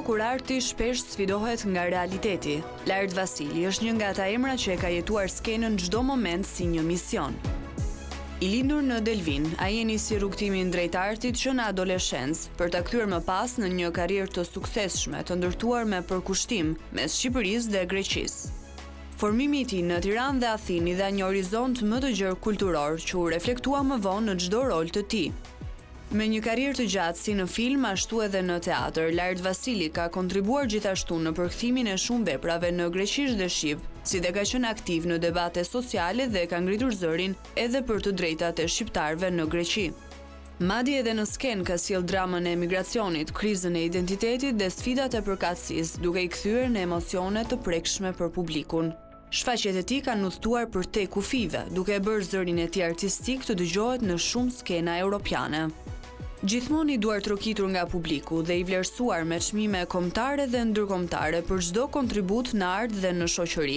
kur arti shpesh sfidohet nga realiteti. Lart Vasili është një nga ata emra që e ka jetuar skenën çdo moment si një mision. I lindur në Delvin, ai nisi rrugtimin drejt artit që në adoleshencë, për ta kthyer më pas në një karrierë të suksesshme, të ndërtuar me përkushtim mes Shqipërisë dhe Greqisë. Formimi i tij në Tiranë dhe Athinë i dha një horizont më të gjerë kulturor që u reflektua më vonë në çdo rol të tij. Me një karrierë të gjatë si në film, ashtu edhe në teatr, Lart Vasili ka kontribuar gjithashtu në përkthimin e shumë veprave në greqisht dhe shqip, si dhe ka qenë aktiv në debate sociale dhe ka ngritur zërin edhe për të drejtat e shqiptarëve në Greqi. Madje edhe në skenë ka sjell dramën e emigracionit, krizën e identitetit dhe sfidat e përkatësisë, duke i kthyer në emocione të prekshme për publikun. Shfaqjet e tij kanë udhëtuar për te kufive, duke e bërë zërin e tij artistik të dëgjohet në shumë skena europiane. Gjithmonë i duar trokitur nga publiku dhe i vlerësuar me çmime kombëtare dhe ndërkombëtare për çdo kontribut në art dhe në shoqëri.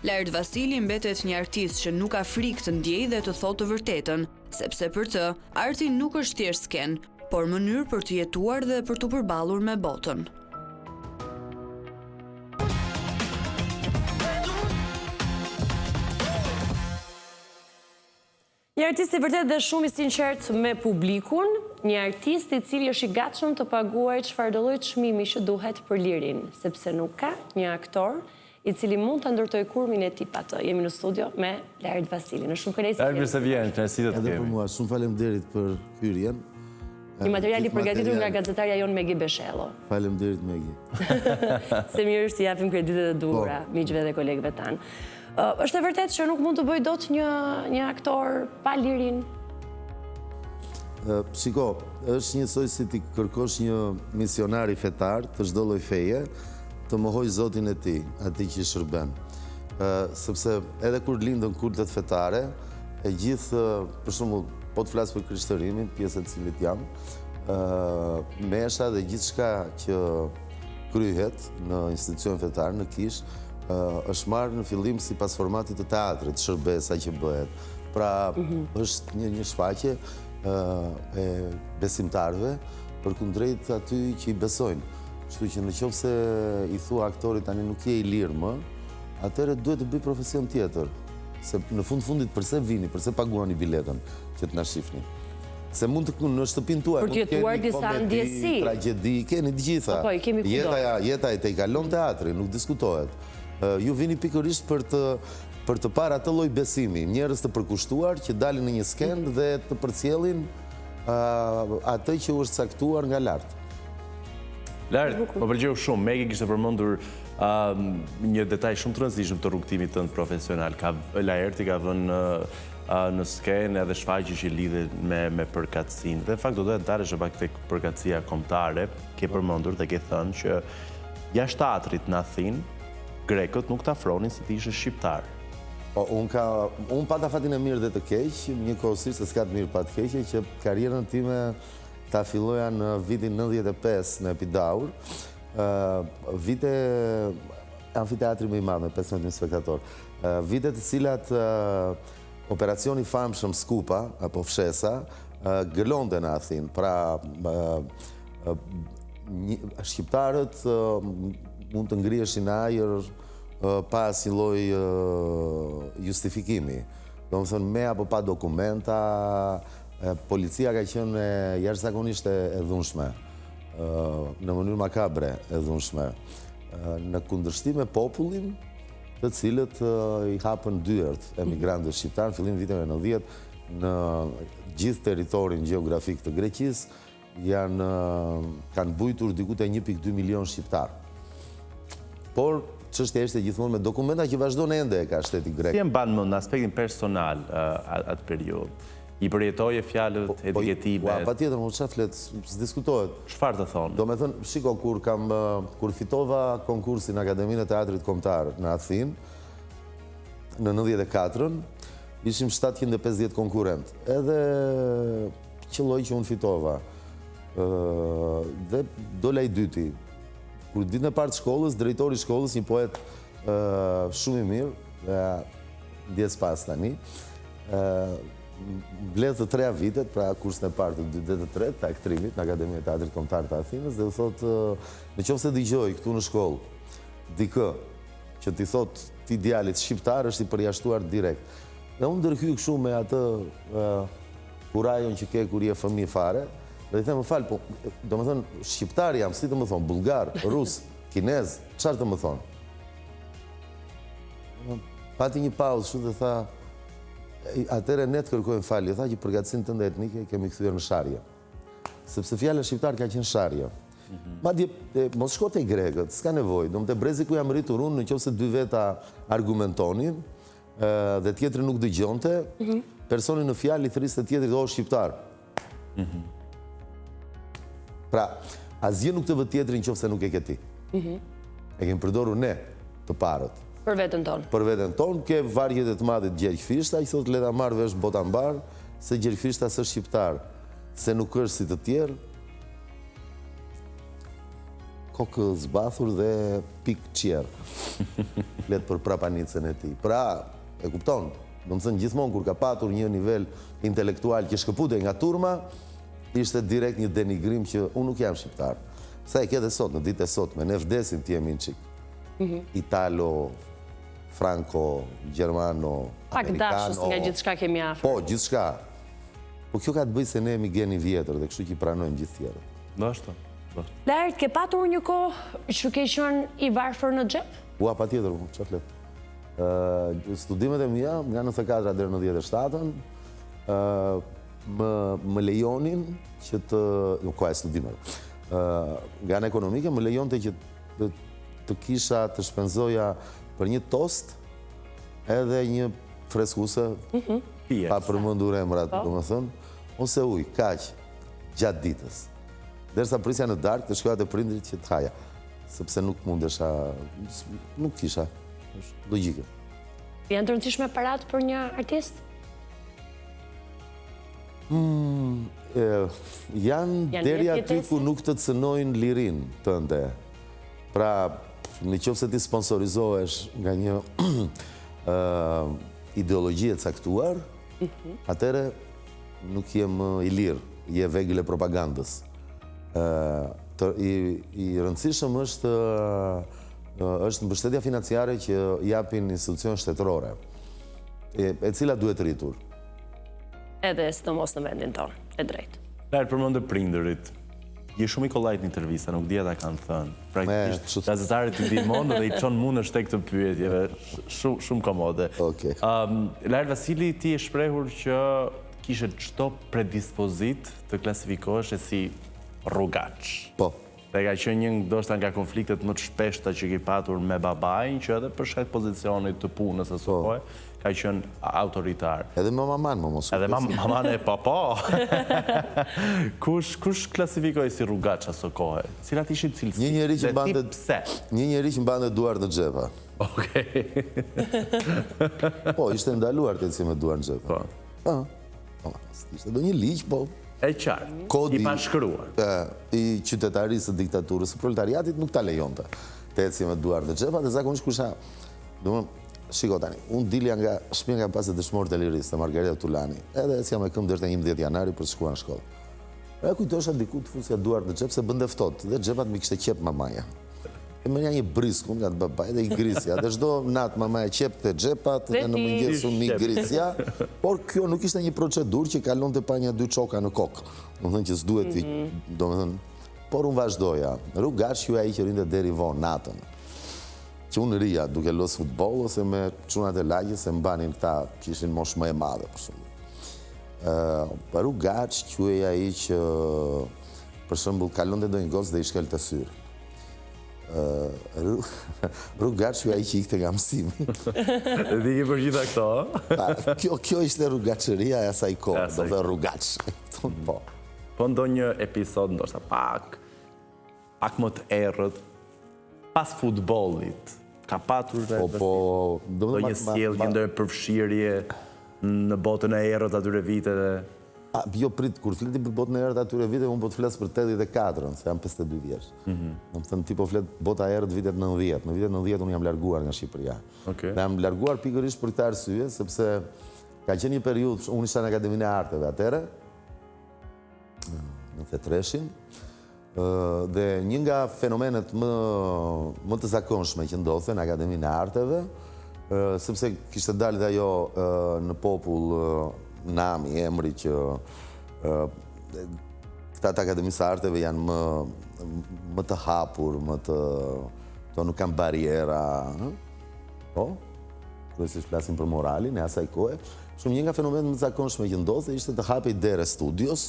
Lart Vasili mbetet një artist që nuk ka frikë të ndjejë dhe të thotë të vërtetën, sepse për të, arti nuk është thjesht skenë, por mënyrë për të jetuar dhe për të përballur me botën. Një artist i vërtet dhe shumë i sinqert me publikun, një artist i cili është i gatshëm të paguajë çfarëdo lloj çmimi që duhet për lirin, sepse nuk ka një aktor i cili mund të ndërtojë kurmin e tij pa të. Jemi në studio me Lart Vasili. Në shumë kënaqësi. Mirë se vjen, kënaqësi të kemi. Edhe për mua, shumë faleminderit për hyrjen. Një material i përgatitur nga gazetarja jon Megi Beshello. Faleminderit Megi. Se mirë është të japim kreditet e duhura miqve dhe kolegëve tanë. Është e vërtet që nuk mund të bëj dot një aktor pa lirin? Shiko, është njësoj si ti kërkosh një misionar i fetar të çdo lloj feje, të mohoj Zotin e tij, atij që shërben. Sepse edhe kur lindën kultet fetare, e gjithë, për shembull, po të flas për krishtërimin, pjesë e cilit jam, mesha dhe gjithçka që kryhet në institucion fetar, në kish, është marrë në fillim si pas formatit të teatrit, shërbesa që bëhet. Pra, është një shfaqje e besimtarve për kundrejt aty që i besojnë. Kështu që në qoftë se i thua aktorit tani nuk je i lirë më, atëherë duhet të bëj profesion tjetër. Se në fundit përse vini, përse paguani biletën që të na shihni. Se mund të në shtëpinë tuaj, për të jetuar disa ndjesi, tragjedi, keni të gjitha. Po, i kemi kudo. Jeta e te i kalon teatri, nuk diskutohet. Ju vini pikërisht për të parë atë lloj besimi, njerëz të përkushtuar që dalin në një skenë dhe të përcjellin atë që është caktuar nga lart. Lart, më pëlqeu shumë. Megi kishte përmendur një detaj shumë të rëndësishëm të rrugtimit tënd profesional. Laerti ka vënë në skenë edhe shfaqje që lidhet me përkatësinë. Dhe në fakt do të dalësh pak tek përkatësia kombëtare, ke përmendur dhe ke thënë që jashtë teatrit në Athinë grekët nuk të afronin si të ishe shqiptar. Unë pata fatin e mirë dhe të keq, një kohësisht se s'ka të mirë pa të keqe, që karrierën time ta filloja në vitin 95 në Epidaur, vite amfiteatri më i madh me 15.000 spektator. Vite të cilat operacioni famshëm Skupa, apo Fshesa, gëllonte në Athinë. Pra, shqiptarët mund të ngriheshin në ajër pa asnjë lloj justifikimi. Domethënë me apo pa dokumenta, policia ka qenë jashtëzakonisht e dhunshme, në mënyrë makabre e dhunshme, në kundërshtim me popullin, të cilët i hapën dyert emigrantëve shqiptar në fillim viteve 90 në gjithë territorin gjeografik të Greqisë, kanë bujtur diku te 1.2 milion shqiptar. Por çështja është gjithmonë me dokumenta që vazhdon ende e ka shteti grek. Si e mban mend në aspektin personal atë periudhë? I përjetoje fjalët, etiketimet? Patjetër, mos çfarë flet, s'diskutohet. Çfarë të thonë? Domethënë, shiko, kur fitova konkursin Akademinë e Teatrit Kombëtar në Athinë në 94-ën, ishim 750 konkurrent. Edhe qelloj që unë fitova. Dhe dola i dyti. Kur ditën e parë të shkollës, drejtori i shkollës, një poet shumë i mirë, ndjes pas tani, mbledh të 3 vitet, pra kursin e parë të 2 dhe të 3 të aktrimit në Akademia e Teatrit Kombëtar të Athinës, dhe u thotë, nëse dëgjoj këtu në shkollë dikë që ti thotë ti djalit shqiptar është i përjashtuar direkt. Dhe unë ndërhyj kështu me atë kurajon që ke kur je fëmijë fare, dhe i them, më fal, po, domethënë shqiptar jam, si të më thon, bullgar, rus, kinez, çfarë të më thon? Pati një pauzë, shumë dhe tha, atëre ne të kërkojmë falje, tha që përgatësinë tënde etnike kemi kthyer në sharje. Sepse fjala shqiptar ka qenë sharje. Madje mos shko te grekët, s'ka nevojë. Domethënë brezi ku jam rritur unë, nëse 2 veta argumentonin dhe tjetri nuk dëgjonte, personi në fjalë i thriste tjetrit, o shqiptar. Pra, asgjë nuk të vë tjetrin nëse nuk e ke ti. E kemi përdorur ne të parët. Për veten tonë. Për veten tonë, ke vargjet e të madhit Gjergjfishta, i thotë le ta marr vesh botambar, se Gjergjfishta s'është shqiptar, se nuk është si të tjerë. Kokë zbathur dhe pik qerë. Flet për prapanicën e tij. Pra, e kupton, domethënë gjithmonë kur ka patur një nivel intelektual që shkëputej nga turma, ishte direkt një denigrim që unë nuk jam shqiptar. Sa e ke dhe sot, në ditë e sotme, ne vdesim ti jemi në qik. Italo, Franco, Gjermano, Pak dashës nga gjithçka kemi afër. Po, gjithçka. Po kjo ka të bëjë se ne jemi geni vjetër dhe kështu që pranojmë gjithë tjerët. Ndoshta. Lart, ke patur një kohë që ke qenë i varfër në xhep? Ua, patjetër, çfarë flet. Studimet e mia nga 94 deri në 97-ën më lejonin që të, nuk ka studimet. Nga ana ekonomike më lejonte që të kisha të shpenzoja për një tost edhe një freskuse, pa përmendur emrat, domethënë, ose ujë, kaq, gjatë ditës. Derisa prisja në darkë të shkoja te prindrit që të haja, sepse nuk mundesha, nuk kisha, është logjike. Janë të rëndësishme parat për një artist? Janë deri aty ku nuk të cënojnë lirin tënde. Pra, në qoftë se ti sponsorizohesh nga një ideologji e caktuar, atëre nuk jem i lirë, je vegle propagandës. I rëndësishëm është mbështetja financiare që japin institucione shtetërore, e cila duhet rritur. Edhe sidomos në vendin tonë, e drejtë. Lart, përmendë prindërit. Je shumë i kollajt në intervista, nuk dia ta kanë thënë. Praktikisht gazetarët i ndihmon dhe i çon mundesh tek të pyetjeve, shumë komode. Okej. Lart Vasili, ti je shprehur që kishe çdo predispozit të klasifikohesh si rrugaç. Po. Dhe ka qenë një ndoshta nga konfliktet më të shpeshta që ke patur me babain, që edhe për shkak pozicionit të punës së kohë ka qenë autoritar. Edhe me maman më mos. Edhe maman e papa. Kush klasifikoi si rrugaç asë kohë? Cilat ishin cilësitë? Një njeri që mbante pse? Një njeri që mbante duar në xhepa. Okej. Po, ishte ndaluar të eci me duar në xhepa. Po. Ishte do një ligj, po. E qartë, i pashkruar. I qytetarisë së diktaturës së proletariatit nuk ta lejonte të eci me duar në xhepa, dhe zakonisht kusha, domethënë, shiko tani, unë dilja nga shtëpia nga pas e dëshmorët e lirisë të Margareta Tulani, edhe ecja me këmbë deri te 11 janari për të shkuar në shkollë. E kujtosha diku të fusja duar në xhep se bënte ftohtë, dhe xhepat më kishte qep mamaja. E më një brisk unë nga të babaj dhe i grisja, dhe çdo natë mamaja qepte xhepat dhe në mëngjes unë i grisja, por kjo nuk ishte një procedurë që kalonte pa një 2 çoka në kokë. Domethënë që s'duhet i, domethënë, por unë vazhdoja. Rrugaç ju ai që rinte deri vonë natën. Që unë rria duke los futboll ose me çunat e lagjës se mbanin këta që ishin moshë më e madhe për shembull. Rrugaç quhej ai që për shembull kalonte ndonjë gocë dhe i shkelte syr. Rrugaç quhej ai që ikte nga mësimi. Dhe i për gjitha këto? Kjo ishte rrugaçëria e asaj kohë, do të rrugaç. Po. Po ndonjë episod ndoshta pak më të errët pas futbollit. Ka patur do një sjellje, ndonjë përfshirje në botën e errët atyre viteve? Jo, prit, kur fletim për botën e errët atyre viteve, unë po të flas për 84-ën, se jam 52 vjeç. Do të thënë ti po flet bota e errët vitet 90. Në vitet 90 unë jam larguar nga Shqipëria. Dhe jam larguar pikërisht për këtë arsye, sepse Ka qenë një periudhë, unë isha në Akademinë e Arteve atëre, në 93-shin, dhe një nga fenomenet më të zakonshme që ndodhe në Akademinë e Arteve, sepse kishte dalë dhe ajo në popull nami, emri që këta të Akademisë e Arteve janë më të hapur, nuk kanë bariera, po? Kërësisht flasim për moralin e asaj kohë. Shumë një nga fenomenet më të zakonshme që ndodhe ishte të hape i dere studios,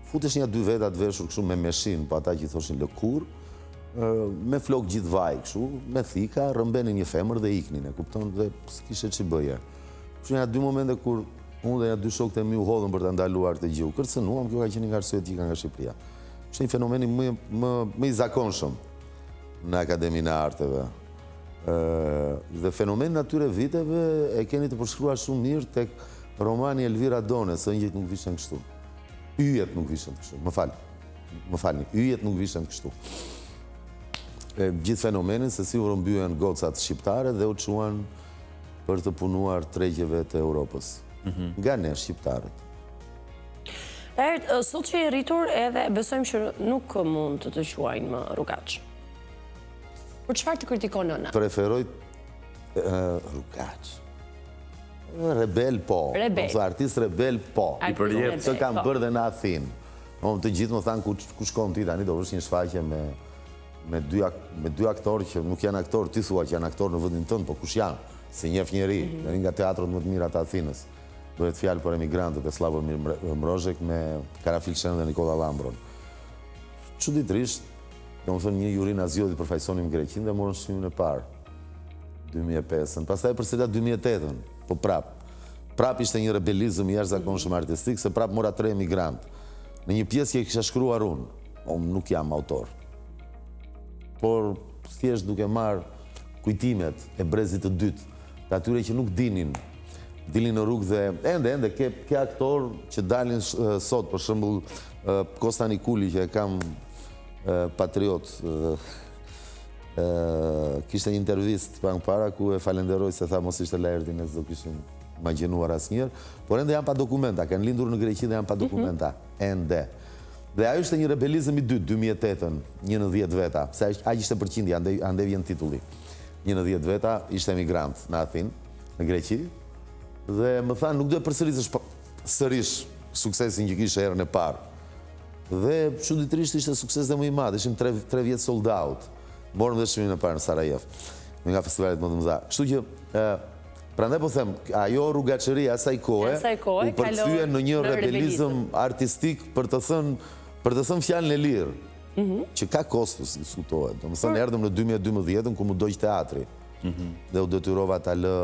futesh një 2 veta të veshur kështu me meshin, po ata që i thoshin lëkur, me flok gjithë vaj kështu, me thika, rëmbenin një femër dhe iknin, e kupton, dhe s'kishe që bëje. Kështu një 2 momente kur unë dhe një 2 shokët e mi u hodhën për të ndaluar të gjiu, kërcënuam, kjo ka qenë nga arsyet që ka nga Shqipëria. Kështu një fenomeni më i zakonshëm në Akademinë e Arteve. Dhe fenomenin atyre viteve e keni të përshkruar shumë mirë tek romani Elvira Done, së njët nuk vishen kështu. Yjet nuk vishen kështu, më falni, yjet nuk vishen kështu. Gjithë fenomenin se si u rëmbyen gocat shqiptare dhe u quan për të punuar tregjeve të Europës. Nga ne shqiptarët. Sot që i rritur edhe besojmë që nuk mund të quajnë më rrugaq. Për çfarë të kritikon nëna? Preferoj rrugaq. Rebel po. Artist rebel po. Që kam bërë dhe në Athinë. Të gjithë më thanë ku shkon ti tani, do vësh një shfaqje me 2 aktorë që nuk janë aktorë, ti thua që janë aktorë në vëndin tënë, po kush janë? Si njef njeri, në nga teatrot më të mira të Athinës. Bëhet fjalë për emigrantët e Slavomir Mrozhek me Karafilshen dhe Nikola Lambron. Çuditërisht, do më thënë një Jurina Zjodi përfaqësonim Greqin dhe morën çmimin e parë, 2005-ën. Pastaj përsëritet 2008-ën, po prap ishte një rebelizëm i jashtëzakonshëm artistik, se prap mora 3 emigrant. Në një pjesë që e kisha shkruar unë nuk jam autor, por thjesht duke marrë kujtimet e brezit të dytë, të atyre që nuk dilin në rrugë dhe ende ke aktor që dalin sot, për shembull Kosta Nikuli që e kam patriot, kishte një intervist para ku e falenderoj se tha mos ishte Laerti ne s'do kishim imagjinuar asnjëherë, por ende janë pa dokumenta, kanë lindur në Greqi dhe janë pa dokumenta, ende. Dhe ajo ishte një rebelizëm i dytë, 2008-ën, 1 në 10 veta, se aq ishte përqindja, ande vjen titulli. 1 në 10 veta, ishte emigrant në Athinë, në Greqi, dhe më thanë nuk duhet përsërisësh sërish suksesin që kishe herën e parë. Dhe çuditërisht ishte sukses dhe më i madh, ishim 3 vjet sold out. Morëm dhe çmimin e parë në Sarajevo, në nga festivalet më të mëdha. Kështu që prandaj po them, ajo rrugaçëria asaj kohe u përkthye në një rebelizëm artistik për të thënë fjalën e lirë, që ka kostus, diskutohet. Domethënë erdhëm në 2012 ku më doq teatri. Dhe u detyrova ta lë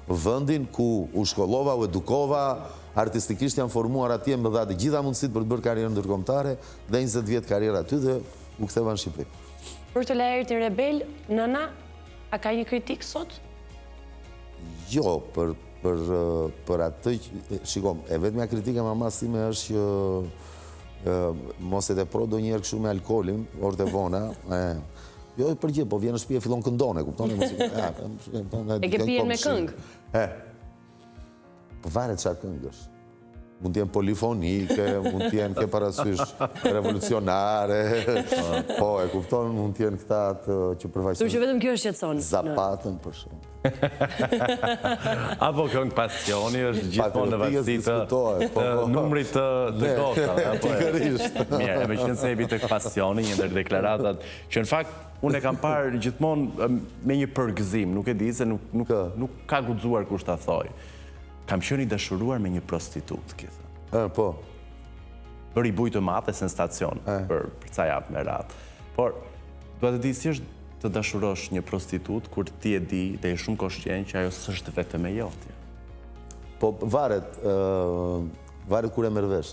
vendin ku u shkollova, u edukova, artistikisht janë formuar atje, më dha të gjitha mundësitë për të bërë karrierë ndërkombëtare dhe 20 vjet karrierë aty dhe u ktheva në Shqipëri. Për të Laertin rebel, nëna, a ka një kritik sot? Jo, për atë, shikom, e vetmja kritika mamas time është që mos e tepro do njerë kështu me alkoolin, orë të vona, jo për gjë, po vjen në shtëpi e fillon këndone, kuptoni? E ke pijen me këngë? Varet çfarë këngësh. Mund t'jenë polifonike, mund t'jenë ke parasysh revolucionare, po, e kupton, mund t'jenë këta që përfaqësojnë. Që vetëm kjo është qetëson. Zapatën, për shumë. Apo këngë pasioni është gjithmonë në vazhdi të numrit të gotave. Pikërisht. Mirë, me qenë se jepi tek pasioni, një ndër deklaratat, që në fakt unë e kam parë gjithmonë me një përgëzim, nuk e di se nuk ka guxuar kush ta thoj. Kam qenë i dashuruar me një prostitut, këthe. Po. Për i bujtë matë e sensacion, për ca javë me ratë. Por, duhet të di si është të dashurosh një prostitut, kur ti e di dhe e shumë koshqen që ajo s'është vetëm e jotja. Po, varet kur e merr vesh.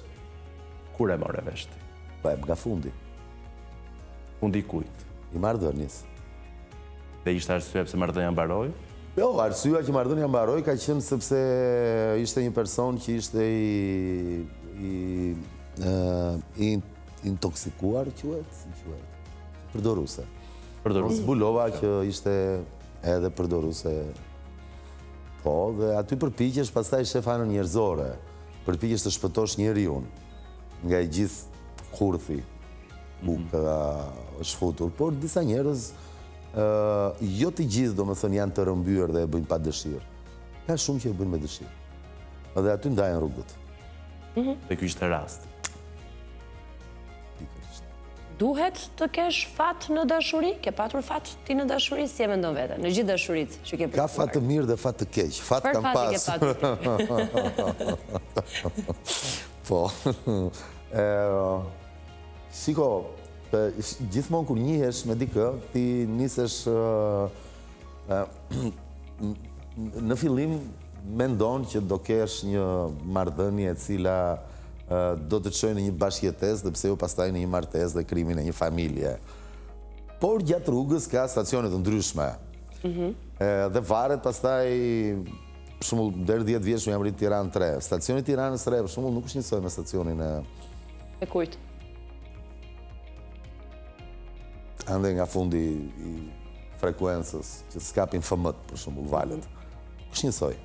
Kur e morë vesh ti? Po, nga fundi. Fundi kujt? I marrëdhënies. Dhe ishte arsye pse marrëdhënia mbaroi? Jo, arsyeja që marrëdhënia mbaroi ka qenë sepse ishte një person që ishte i intoksikuar, quhet, si quhet, përdoruse. Zbulova që ishte edhe përdoruse Po, dhe aty përpiqesh pastaj shef anën njerëzore, përpiqesh të shpëtosh njeriun nga i gjithë kurthi ku është futur, por disa njerëz, jo të gjithë domethënë janë të rëmbyer dhe e bëjnë pa dëshirë. Ka shumë që e bëjnë me dëshirë. Dhe aty ndajnë rrugët. Dhe ky ishte rasti. Duhet të kesh fat në dashuri? Ke patur fat ti në dashuri? Si e mendon vete? Në gjithë dashuritë që ke përfituar? Ka fat të mirë dhe fat të keq. Fat kam pas. Po. Shiko, gjithmonë kur njihesh me dikë, ti nisesh në fillim mendon që do kesh një marrëdhënie e cila do të çojë në një bashkëjetesë dhe pse jo pastaj në një martesë dhe krimin e një familje. Por gjatë rrugës ka stacione të ndryshme. Dhe varet pastaj, për shembull, deri 10 vjeç jam rritë Tiranë 3. Stacioni i Tiranës 3 për shembull nuk është njësoj me stacionin e kujt? Ande nga fundi i frekuencës që skapin FM-t për shembull valët. Është njësoj.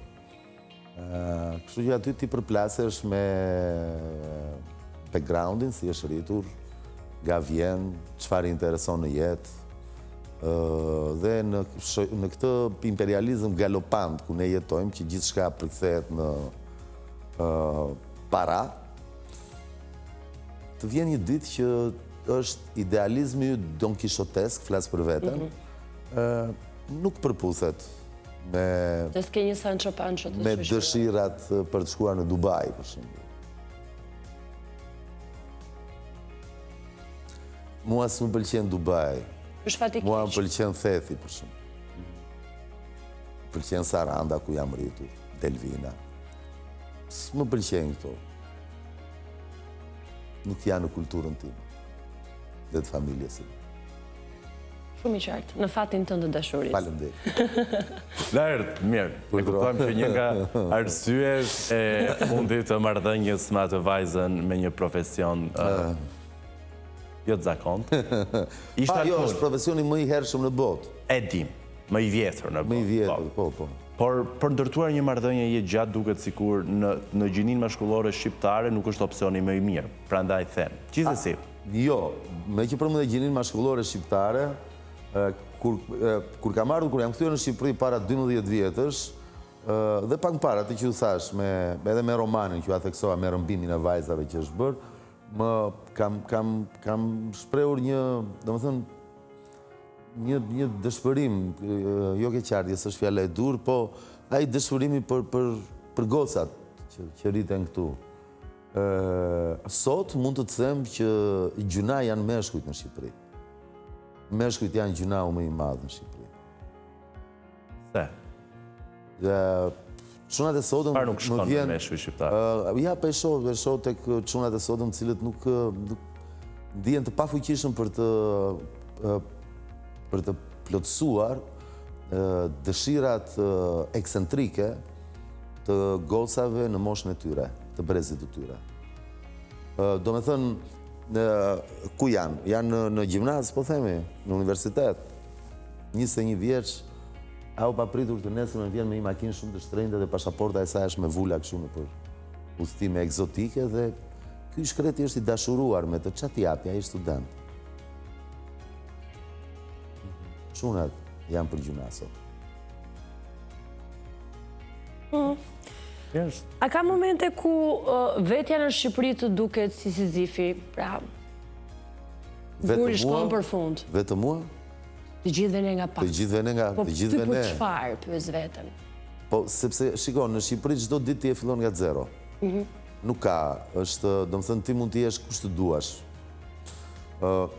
Kështu që aty ti përplasesh me backgroundin, si është rritur, nga vjen, çfarë intereson në jetë, dhe në këtë imperializëm galopant ku ne jetojmë, që gjithçka përkthehet në para, të vjen një ditë që është idealizmi Don Kishotesk, flas për veten, nuk përputhet me dëshirat për të shkuar në Dubai, për shembull. Mua s'më pëlqen Dubai. Mua më pëlqen Thethi, për shembull. Pëlqen Saranda, ku jam rritur, Delvina. S'më pëlqen këto. Nuk janë në kulturën time dhe të familjes time. Shumë i qartë, në fatin tënd të dashurisë. Faleminderit. Lart, mirë. Ne kuptojmë që një nga arsyet e fundit të marrëdhënies me atë vajzën me një profesion jo të zakontë. Jo, është profesioni më i hershëm në botë. E dim, më i vjetër në botë. Më i vjetër, po. Por për ndërtuar një marrëdhënie gjatë duket sikur në gjininë maskullore shqiptare nuk është opsioni më i mirë. Prandaj them. Gjithsesi. Jo, me që përmend gjininë maskullore shqiptare, kur kam ardhur, kur jam kthyer në Shqipëri para 12 vjetësh, dhe pak më para, të që u thash, edhe me romanin që u theksova me rëmbimin e vajzave që është bërë, kam shprehur një dëshpërim, jo keqardhjes, është fjala e dur, po ai dëshpërimi për gocat që rriten këtu. Sot mund të them që gjuna janë meshkujt në Shqipëri. Meshkujt janë gjunau më i madh në Shqipëri. Se? Çunat e sotëm nuk shkon në meshkuj shqiptar. Ja, po e shoh tek çunat e sotëm, të cilët nuk ndihen të pafuqishëm për të plotësuar dëshirat eksentrike të gocave në moshën e tyre, të brezit të tyre. Do me thënë, ku janë? Janë në gjimnaz, po themi, në universitet. 21 vjeç, au pa pritur të nesër me vjen me një makinë shumë të shtrenjtë dhe pasaporta e saj është me vula kështu në për udhëtime egzotike dhe ky shkreti është i dashuruar me të çati japi ai student. Çunat janë për gjimnaz sot. A ka momente ku vetja në Shqipëri të duket si Sizifi, pra guri shkon për fund? Vetëm mua? Të gjithëve ne nga pak. Të gjithëve ne nga, të gjithëve ne. Po ty për çfarë pyes veten? Po, sepse, shikon, në Shqipëri çdo ditë ti e fillon nga zero. Nuk ka, është, do të thënë ti mund të jesh kush të duash.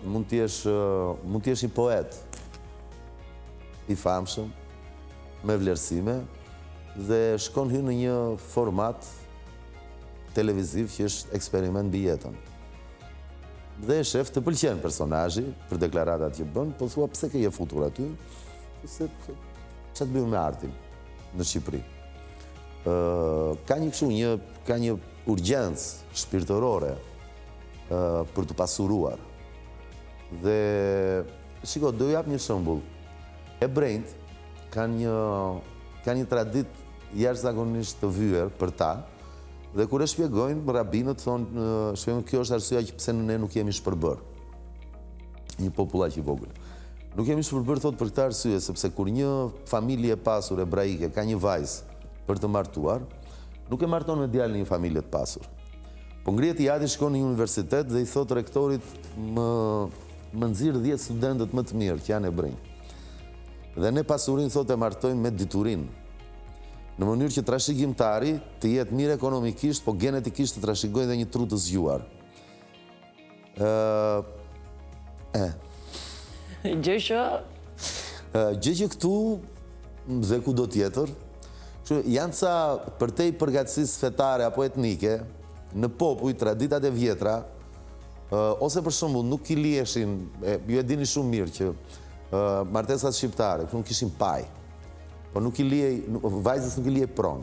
Mund të jesh një poet i famshëm, me vlerësime, dhe shkon hyn në një format televiziv që është eksperiment mbi jetën. Dhe shef të pëlqen personazhi për deklaratat që bën, po thua pse ke je futur aty? Se çfarë bëjmë me artin në Shqipëri? Ka një kështu, ka një urgjencë shpirtërore për të pasuruar. Dhe shiko, do jap një shembull. Hebrejt kanë një traditë jashtëzakonisht të vyer për ta, dhe kur e shpjegojnë, rabinët thonë, shpjegojnë, kjo është arsyeja që pse ne nuk jemi shpërbër. Një popullaq i vogël. Nuk jemi shpërbër, thotë, për këtë arsye, sepse kur një familje e pasur ebraike ka një vajzë për të martuar, nuk e marton me djalin një familje të pasur. Po ngrihet i ati, shkon në një universitet dhe i thotë rektorit, më nxirr 10 studentët më të mirë që janë ebrej. Dhe ne pasurinë, thotë, e martojmë me diturinë. Në mënyrë që trashëgimtari të jetë mirë ekonomikisht, po genetikisht të trashëgojë dhe një tru të zgjuar. Gjë që këtu dhe kudo tjetër, janë ca përtej përgatësisë fetare apo etnike, në popull, traditat e vjetra, ose për shembull nuk i lieshin, ju e dini shumë mirë që martesat shqiptare, nuk kishin paj, po nuk i liej, vajzës nuk i liej pronë,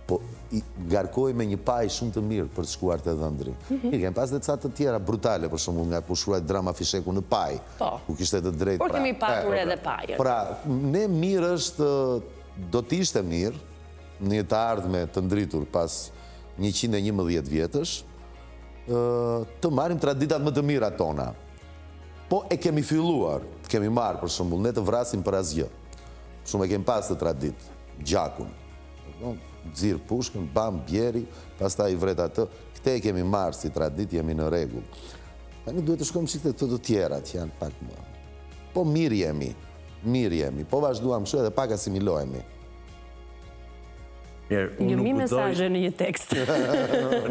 po i garkoj me një paj shumë të mirë për të shkuar të dhëndri. I kemë pas dhe ca të tjera brutale, për shembull, nga ku shkruajt drama Fisheku në paj, ku kishte të drejtë. Por kemi patur edhe pajën. Pra, ne mirë është, do t'ishte mirë, një të ardhme të ndritur pas 111 vjetësh, të marim traditat më të mira tona. Po e kemi filluar, kemi marë për shembull, ne të vrasim për asgjë. Shumë e kemi pas të tradit, gjakun, xhir pushkën, bam, bjeri, pastaj i vret atë, këte e kemi marë si tradit, jemi në rregull. Tani duhet të shkojmë çikte të tjera që janë pak më. Po mirë jemi, po vazhduam kështu edhe pak asimilohemi. Një mesazhe në një tekst.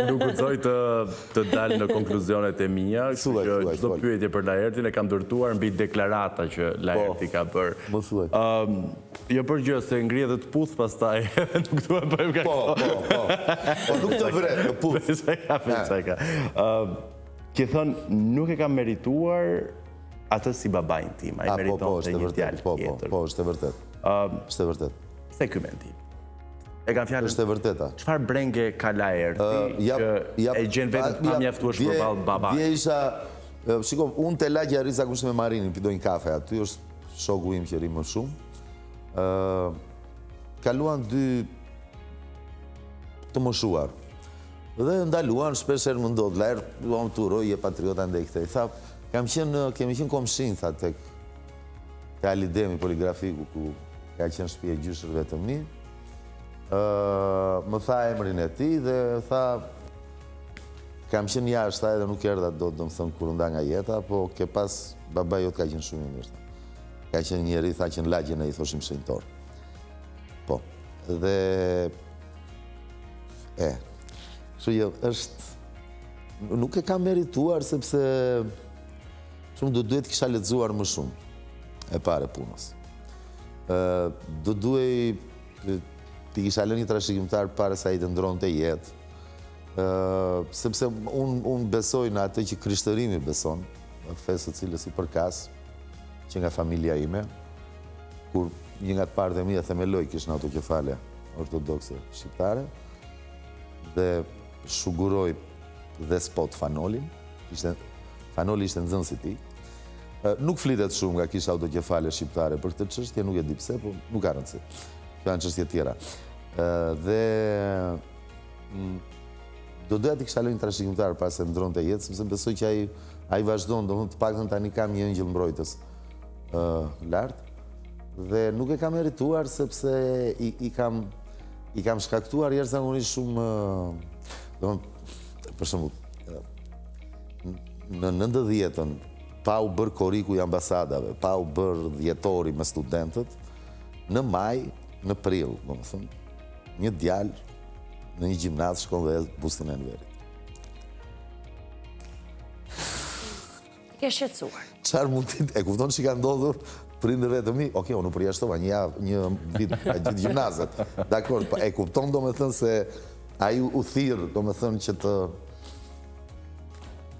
Nuk guxoj të dalë në konkluzionet e mia, që çdo pyetje për Laertin e kam ndërtuar mbi deklarata që Laerti ka bërë. Jo për gjë se ngrihet dhe të puth pastaj, nuk duhet bëjmë ka. Po, nuk të vret, të puth. Ke thënë, nuk e kam merituar atë si babajnë tim, a i meriton të një djalë tjetër. Po, është e vërtet. Është e vërtet. Se ky mendim? E kam fjallën, është e vërteta. Çfarë brenge ka Laerti që e gjen vetëm të pamjaftuar përballë babait? Dje isha, shiko, unë të lagja risa kushtë me Marinin, pidoj një kafe aty, është shoku im që ri më shumë. Kaluan dy të moshuar. Dhe ndaluan, shpesher më ndodh, Laert, luam të uroj, je patriota ndaj këtej. Tha, kemi qenë komshin, tha, te Alidemi poligrafiku, ku ka qenë shtëpi e gjyshërve të mi. Më tha emrin e ti dhe tha, kam qenë jashtë edhe nuk erdha do të më thënë kur nda nga jeta, po ke pas baba jot ka qenë shumë i mirë. Ka qenë njeri, tha që në lagjen e i thoshim shenjtor. Po, dhe... është... Nuk e kam merituar sepse... Shumë do duhet kisha lexuar më shumë e pare punës. Do duhet... Ti kisha lënë një trashëgimtar para sa i të ndronte jetë, sepse unë besoj në atë që Krishtërimi beson, në fesë të cilës i përkas, që nga familja ime, kur një nga të partë e mija themeloj kishë në autokefale ortodokse shqiptare, dhe shuguroj despot Fanolin, Fanoli ishte nxënësi i tij. Nuk flitet shumë nga kisha autokefale shqiptare për këtë çështje, nuk e di pse, po nuk ka rëndësi. Janë çështje tjera. Dhe do doja t'i kisha lënë një trashëgimtar pas se ndronte jetë, sepse besoj që ai vazhdon, domethënë të paktën tani kam një engjëll mbrojtës lart, dhe nuk e kam merituar sepse i kam shkaktuar jashtëzakonisht shumë, domethënë për shembull në 90-ën pa u bërë koriku i ambasadave, pa u bërë dhjetori me studentët, në maj, në prill, domethënë, një djalë në një gjimnaz shkon dhe bustin e Enverit. Ke shqetësuar. Çfarë mund të e kupton që ka ndodhur prindërve të mi? Okej, unë përjashtova një vit pa gjithë gjimnazet. Dakor, e kupton domethënë se ai u thirr, domethënë që të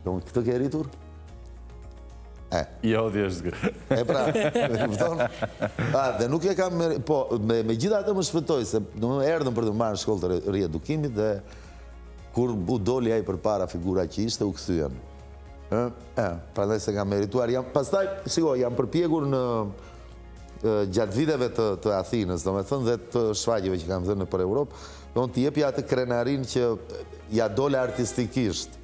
këtë ke rritur? Jo, thjesht. E pra, kupton? Dhe nuk e kam, po, me gjitha atë më shpëtoj, se erdhëm për të marrë në shkollë të riedukimit dhe kur u doli ai përpara figura që ishte, u kthyen. Prandaj se kam merituar. Pastaj, shiko, jam përpjekur gjatë viteve të Athinës, do me thënë dhe të shfaqjeve që kam dhënë për Europë, do në t'jepja atë krenarin që ja dole artistikisht.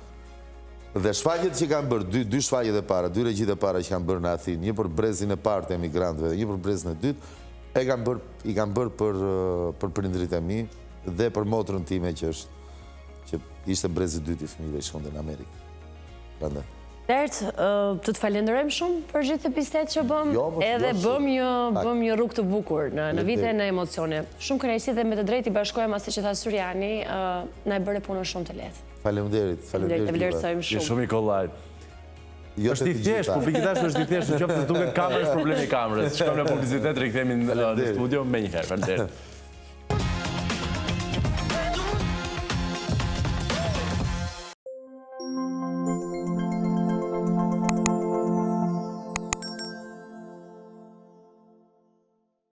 Dhe shfaqjet që kam bërë, dy shfaqjet e para, dy regjit e para që kam bërë në Athinë, një për brezin e partë e emigrantëve dhe një për brezin e dytë, i kam bërë për prindrit e mi dhe për motrën time që ishte brezi dytë i fëmijëve i shkonde në Amerikë. Lert, të të falenderojmë shumë për gjithë të bisedë që bëm, edhe bëm një rrugë të bukur në vite në emocione. Shumë kënaqësi dhe me të drejtë i bashkojmë asaj që tha Surijani, na e bëre punën shumë të lehtë. Faleminderit. E vlerësojmë shumë. Shumë i kollaj. Është i thjeshtë, publikitash është i thjeshtë, në qoftë se duket kamerës, problemi i kamerës. Shkojmë në publicitet, rikthehemi në studio me njëherë. Faleminderit.